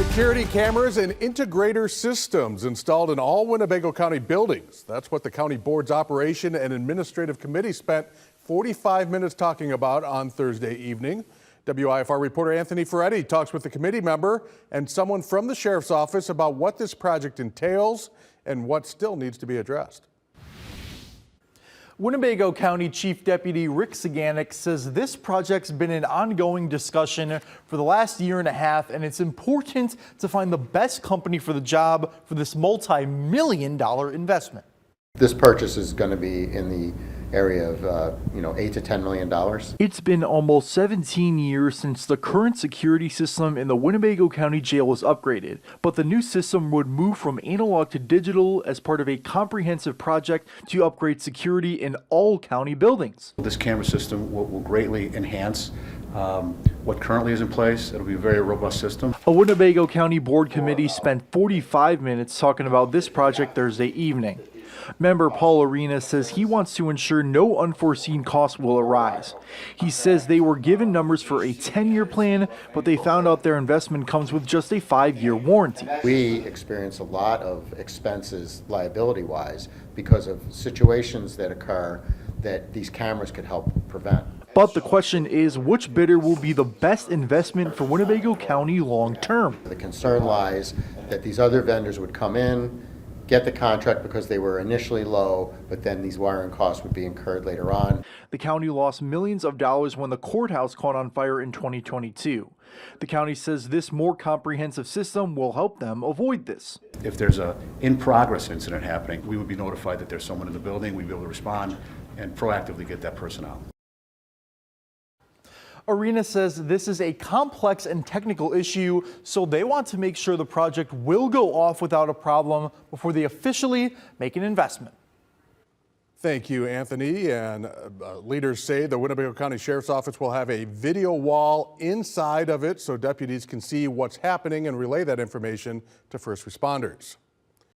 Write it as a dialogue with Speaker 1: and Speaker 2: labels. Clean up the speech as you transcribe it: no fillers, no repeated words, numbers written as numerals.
Speaker 1: Security cameras and integrator systems installed in all Winnebago County buildings. That's what the County Board's Operation and Administrative Committee spent 45 minutes talking about on Thursday evening. WIFR reporter Anthony Ferretti talks with the committee member and someone from the Sheriff's Office about what this project entails and what still needs to be addressed.
Speaker 2: Winnebago County Chief Deputy Rick Saganek says this project's been an ongoing discussion for the last year and a half, and it's important to find the best company for the job for this multi-million-dollar investment.
Speaker 3: This purchase is going to be in the area of $8 to $10 million.
Speaker 2: It's been almost 17 years since the current security system in the Winnebago County Jail was upgraded, but the new system would move from analog to digital as part of a comprehensive project to upgrade security in all county buildings.
Speaker 4: This camera system will greatly enhance what currently is in place. It'll be a very robust system.
Speaker 2: A Winnebago County Board committee spent 45 minutes talking about this project Thursday evening. Member Paul Arena says he wants to ensure no unforeseen costs will arise. He says they were given numbers for a 10-year plan, but they found out their investment comes with just a 5-year warranty.
Speaker 3: We experience a lot of expenses liability-wise because of situations that occur that these cameras could help prevent.
Speaker 2: But the question is, which bidder will be the best investment for Winnebago County long term?
Speaker 3: The concern lies that these other vendors would come in, get the contract because they were initially low, but then these wiring costs would be incurred later on.
Speaker 2: The county lost millions of dollars when the courthouse caught on fire in 2022. The county says this more comprehensive system will help them avoid this.
Speaker 4: If there's a in-progress incident happening, we would be notified that there's someone in the building. We'd be able to respond and proactively get that person out.
Speaker 2: Arena says this is a complex and technical issue, so they want to make sure the project will go off without a problem before they officially make an investment.
Speaker 1: Thank you, Anthony. And leaders say the Winnebago County Sheriff's Office will have a video wall inside of it so deputies can see what's happening and relay that information to first responders.